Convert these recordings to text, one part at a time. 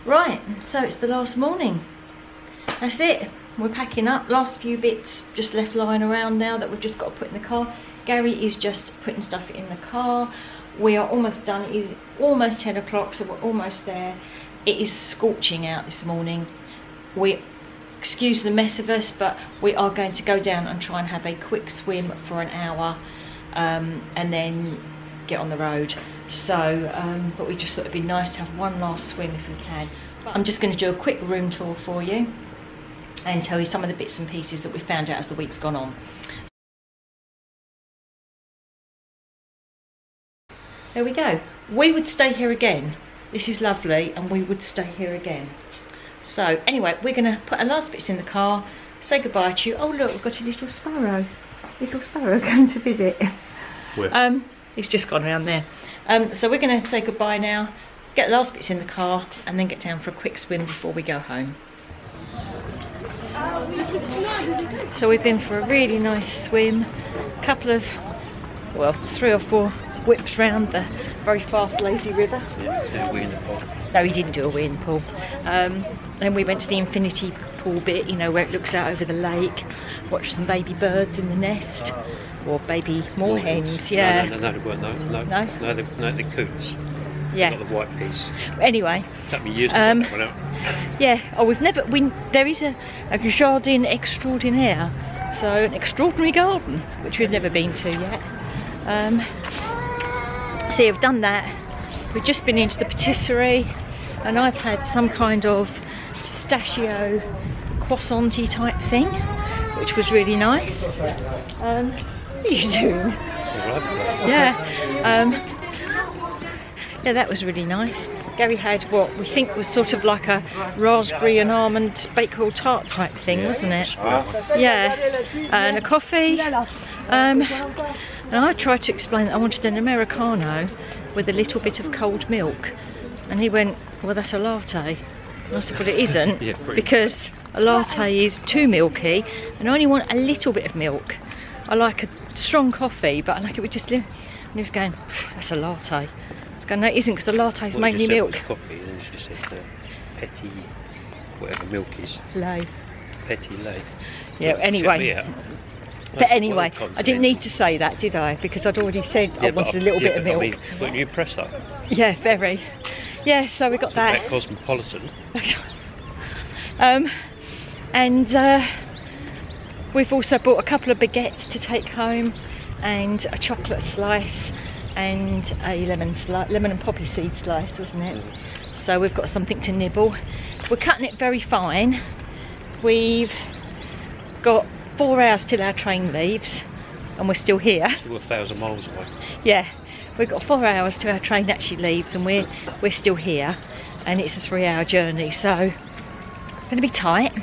Right, so it's the last morning. That's it. We're packing up. Last few bits just left lying around now that we've just got to put in the car. Gary is just putting stuff in the car. We are almost done. It is almost 10 o'clock, so we're almost there. It is scorching out this morning. Excuse the mess of us, but we are going to go down and try and have a quick swim for an hour and then get on the road. So but we just thought it'd be nice to have one last swim if we can. But I'm just going to do a quick room tour for you and tell you some of the bits and pieces that we found out as the week's gone on. There we go. We would stay here again. This is lovely, and we would stay here again. So anyway, we're going to put our last bits in the car, say goodbye to you. Oh look, we've got a little sparrow going to visit. Where? He's just gone around there. So we're going to say goodbye now, get the last bits in the car, and then get down for a quick swim before we go home. So we've been for a really nice swim, couple of, well, 3 or 4 whips round the very fast lazy river. No, he didn't do a wee in the pool. Then we went to the infinity pool bit, you know, where it looks out over the lake, watched some baby birds in the nest, or baby moorhens. Yeah. No, they weren't. No, the coots. Yeah. Not the white piece. Anyway. It took me years to work that one out. Yeah. Oh, there is a jardin extraordinaire, so an extraordinary garden, which we've never been to yet. So yeah, we've done that. We've just been into the patisserie, and I've had some kind of pistachio croissant-y type thing, which was really nice. What are you doing? Yeah. Yeah, that was really nice. Gary had what we think was sort of like a raspberry and almond bakewell tart type thing, wasn't it? Yeah. And a coffee. And I tried to explain that I wanted an Americano with a little bit of cold milk, and he went, well, that's a latte. And I said, well, it isn't, because a latte is too milky and I only want a little bit of milk. I like a strong coffee, but I like it with just little. And he was going, that's a latte. I was going, no, it isn't, because the latte is mainly milk. Coffee, and then you just said petit, whatever milk is. Lait. Petit lait. Yeah, anyway. But anyway, I didn't need to say that, did I? Because I'd already said I wanted a little bit of milk. I mean, weren't you impressed though? Yeah, very. Yeah, so we got that. Cosmopolitan. And we've also bought a couple of baguettes to take home, and a chocolate slice, and a lemon and poppy seed slice, wasn't it? So we've got something to nibble. We're cutting it very fine. We've got 4 hours till our train leaves, and we're still here. Still 1,000 miles away. Yeah, we've got 4 hours till our train actually leaves, and we're still here, and it's a 3-hour journey, so going to be tight.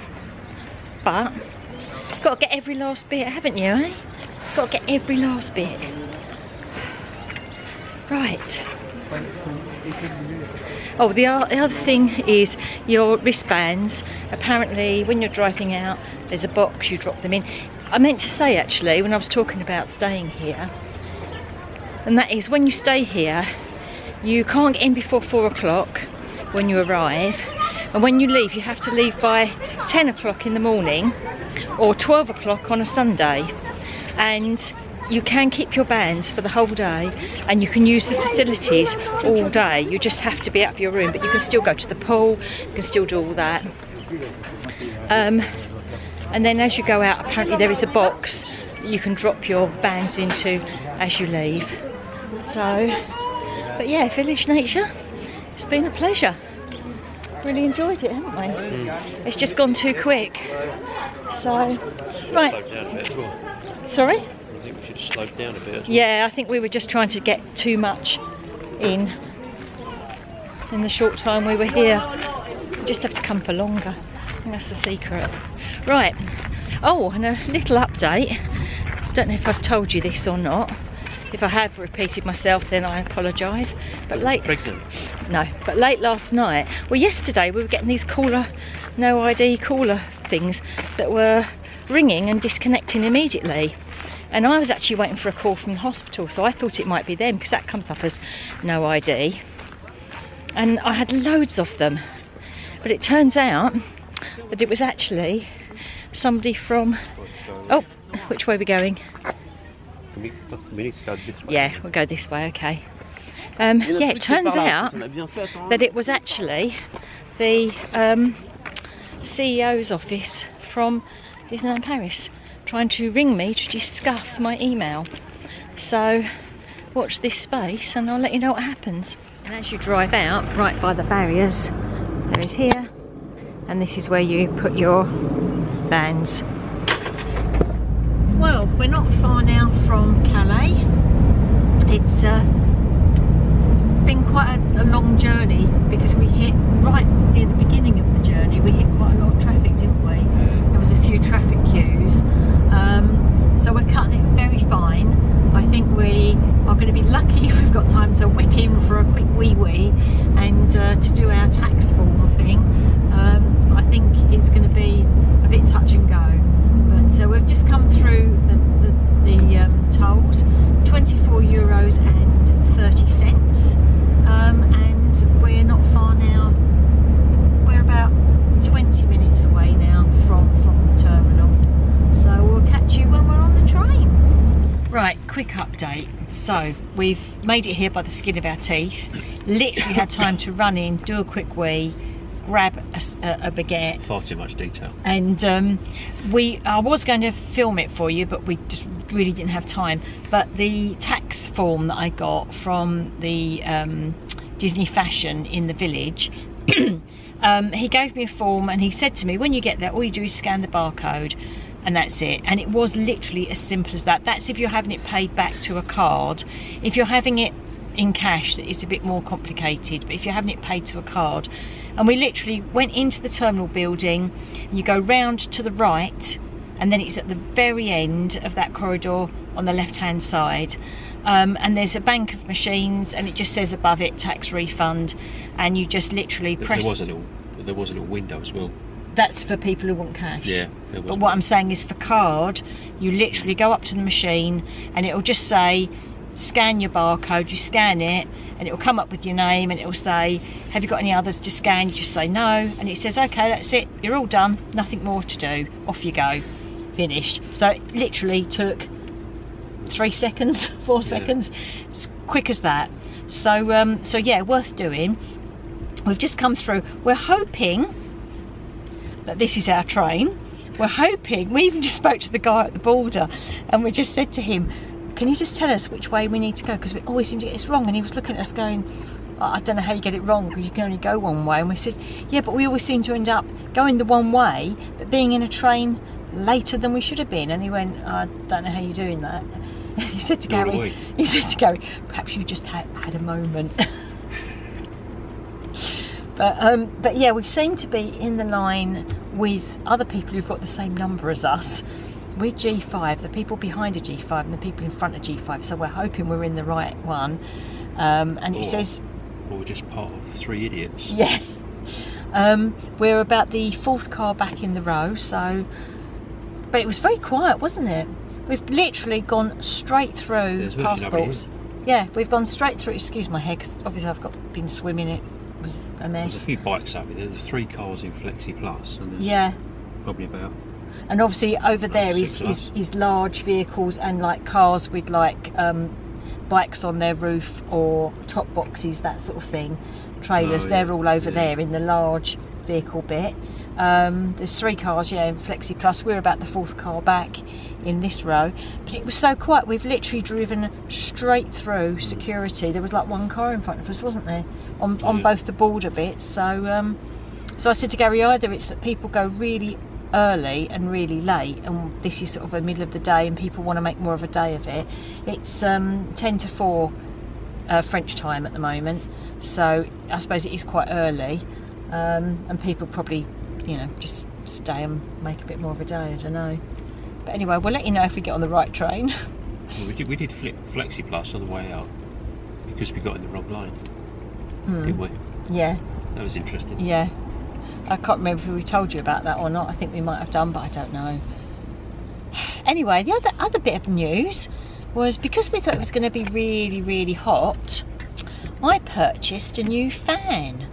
But got to get every last bit, haven't you? Eh? Got to get every last bit. Right. Oh, the other thing is your wristbands. Apparently when you're driving out, there's a box, you drop them in. I meant to say actually, when I was talking about staying here, and that is when you stay here, you can't get in before 4 o'clock when you arrive, and when you leave, you have to leave by 10 o'clock in the morning or 12 o'clock on a Sunday. And you can keep your bands for the whole day, and you can use the facilities all day. You just have to be out of your room, but you can still go to the pool, you can still do all that. And then as you go out, apparently there is a box that you can drop your bands into as you leave. So, but yeah, Village Nature, it's been a pleasure. Really enjoyed it, haven't we? It's just gone too quick. So, right. Sorry? I think we should have slowed down a bit. Yeah, I think we were just trying to get too much in the short time we were here. We just have to come for longer. I think that's the secret. Right. Oh, and a little update. Don't know if I've told you this or not. If I have repeated myself, then I apologise. But late. Pregnant? No, but late last night. Well, yesterday we were getting these caller, no ID caller things that were ringing and disconnecting immediately. And I was actually waiting for a call from the hospital, so I thought it might be them, because that comes up as no ID. And I had loads of them. But it turns out that it was actually somebody from... Oh, which way are we going? We need to go this way. Yeah, we'll go this way, okay. Yeah, it turns out that it was actually the CEO's office from Disneyland Paris trying to ring me to discuss my email. So watch this space and I'll let you know what happens. And as you drive out, right by the barriers, there is here, and this is where you put your vans. Well, we're not far now from Calais. It's been quite a long journey because we hit right near the beginning of the journey. We hit quite a lot of traffic, didn't we? There was a few traffic queues, so we're cutting it very fine. I think we are going to be lucky if we've got time to whip in for a quick wee and to do our tax form thing. I think it's going to be a bit touch and go. But we've just come through the tolls, €24.30, and we're not far now. We're about 20 minutes away now from the terminal. So we'll catch you when we're on the train. Right, quick update. So we've made it here by the skin of our teeth. Literally had time to run in, do a quick wee, grab a baguette. Far too much detail. And I was going to film it for you, but we just really didn't have time. But the tax form that I got from the Disney Fashion in the village, he gave me a form and he said to me, when you get there, all you do is scan the barcode. And that's it. And it was literally as simple as that. That's if you're having it paid back to a card. If you're having it in cash, it's a bit more complicated. But if you're having it paid to a card. And we literally went into the terminal building. You go round to the right. And then it's at the very end of that corridor on the left-hand side. And there's a bank of machines. And it just says above it, tax refund. And you just literally press... There was a little window as well. That's for people who want cash. Yeah. But what I'm saying is for card, you literally go up to the machine and it'll just say, scan your barcode, you scan it, and it'll come up with your name and it'll say, have you got any others to scan? You just say no, and it says, okay, that's it, you're all done, nothing more to do, off you go, finished. So it literally took 3 seconds, 4 seconds, as quick as that. So, so yeah, worth doing. We've just come through. We're hoping that this is our train. We're hoping, we even just spoke to the guy at the border and we just said to him, can you just tell us which way we need to go, because we always seem to get this wrong. And he was looking at us going, oh, I don't know how you get it wrong because you can only go one way. And we said, yeah, but we always seem to end up going the one way but being in a train later than we should have been. And he went, I don't know how you're doing that. He said to Gary, perhaps you just had a moment. But yeah, we seem to be in the line with other people who've got the same number as us. We're G5, the people behind a G5 and the people in front of G5, so we're hoping we're in the right one. And it says... Or we're just part of 3 idiots. Yeah. We're about the 4th car back in the row, so... But it was very quiet, wasn't it? We've literally gone straight through passports. Yeah, we've gone straight through... Excuse my hair, because obviously I've been swimming it. Was a mess. There's a few bikes over there. There's 3 cars in Flexi Plus, and there's probably about. And obviously over there is large vehicles and like cars with like bikes on their roof or top boxes, that sort of thing. Trailers, they're all over there in the large vehicle bit. There's 3 cars, in Flexi Plus. We're about the 4th car back in this row, but it was so quiet. We've literally driven straight through security. There was like 1 car in front of us, wasn't there, on both the border bits. So so I said to Gary, either it's that people go really early and really late, and this is sort of a middle of the day and people want to make more of a day of it. It's 10 to 4 French time at the moment, so I suppose it is quite early, and people probably, you know, just stay and make a bit more of a day, I don't know. But anyway, we'll let you know if we get on the right train. Well, we did Flexi Plus on the way out because we got in the wrong line, didn't we? Yeah. That was interesting. Yeah. I can't remember if we told you about that or not. I think we might have done, but I don't know. Anyway, the other bit of news was, because we thought it was going to be really, really hot, I purchased a new fan.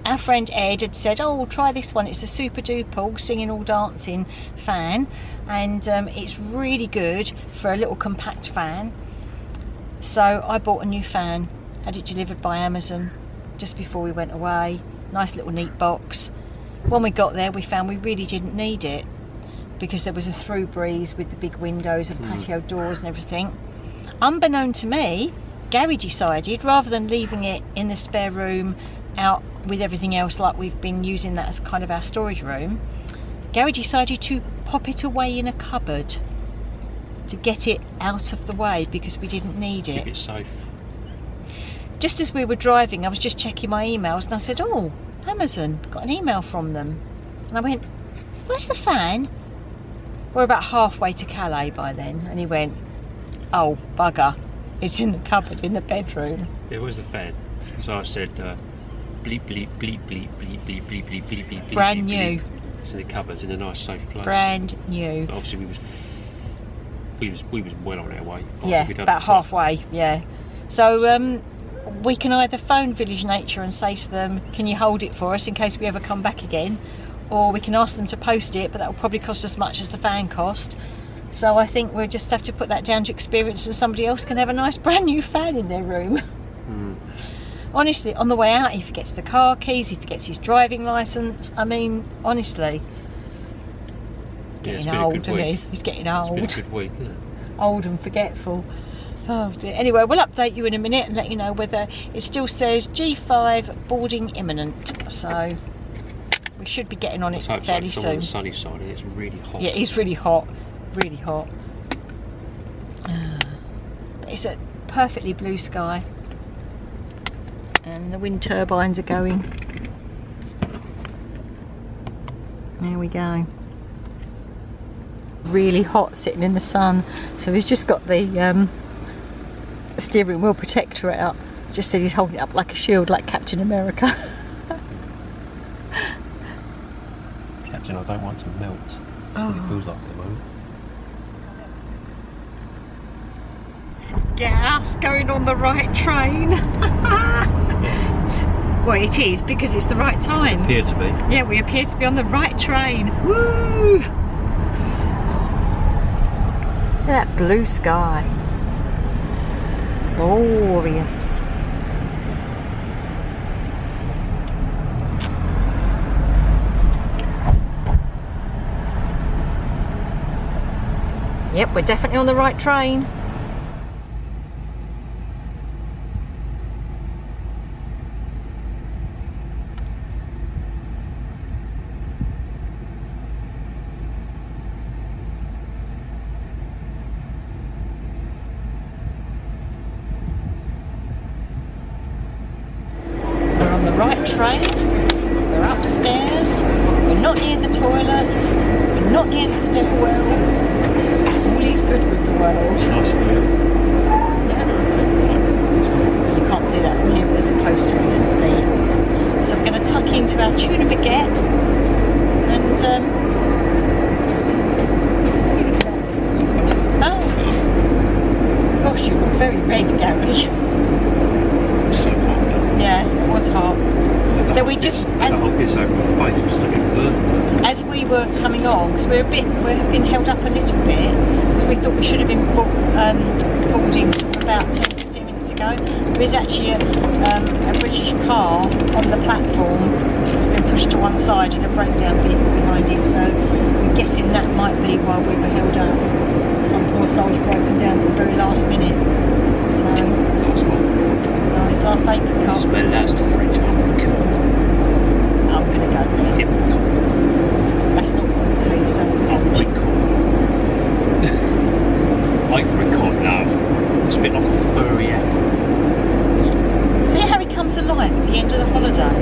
our friend Ed had said, oh, try this one, it's a super duper all singing all dancing fan, and it's really good for a little compact fan. So I bought a new fan, had it delivered by Amazon just before we went away. Nice little neat box. When we got there we found we really didn't need it, because there was a through breeze with the big windows and patio doors and everything. Unbeknown to me, Gary decided, rather than leaving it in the spare room out with everything else like we've been using that as kind of our storage room, Gary decided to pop it away in a cupboard to get it out of the way because we didn't need it. Keep it safe. Just as we were driving, I was just checking my emails and I said, oh, Amazon, got an email from them. And I went, where's the fan? We're about halfway to Calais by then. And he went, oh, bugger, it's in the cupboard in the bedroom. Yeah, where's the fan? So I said, bleep, bleep, bleep, bleep, bleep, bleep, bleep, bleep, bleep, bleep, brand bleep, new. bleep. It's in the cupboards in a nice safe place. Brand new. But obviously we was well on our way. Yeah, about halfway, yeah. So we can either phone Village Nature and say to them, can you hold it for us in case we ever come back again, or we can ask them to post it, but that will probably cost as much as the fan cost. So I think we'll just have to put that down to experience, and somebody else can have a nice brand new fan in their room. Honestly, on the way out he forgets the car keys, he forgets his driving licence. I mean, honestly, he's getting old, isn't he? He's getting old. It's been a good week, isn't it? Old and forgetful. Oh dear. Anyway, we'll update you in a minute and let you know whether it still says G5 boarding imminent. So we should be getting on it fairly soon. On the sunny side, and it's really hot. Yeah, it's really hot, really hot. But it's a perfectly blue sky, and the wind turbines are going. There we go. Really hot sitting in the sun. So he's just got the steering wheel protector out. Just said he's holding it up like a shield, like Captain America. Captain, I don't want to melt. That's what it feels like at the moment. Gas going on the right train. Well, it is, because it's the right time. Appear to be. Yeah, we appear to be on the right train. Woo! Look at that blue sky. Glorious. Yep, we're definitely on the right train. Train. We're upstairs. We're not near the toilets. We're not near the stairwell. All is good with the world. Nice view. Yeah. You can't see that from here, but there's a poster there. So I'm going to tuck into our tuna baguette and oh gosh, you look very red, Gary. So hot. Yeah, it was hot. So we just, as we were coming on, because we've been held up a little bit, because we thought we should have been boarding about 10-15 minutes ago. There is actually a British car on the platform that's been pushed to one side and a breakdown vehicle behind it, so I'm guessing that might be why we were held up. Some poor soul broken down at the very last minute. So, his last vapor car. Smell that's the French one. I'm going to go there. Yep. That's not what we do, so Apricot, love. It's a bit like a furry apple. see how he comes alive at the end of the holiday?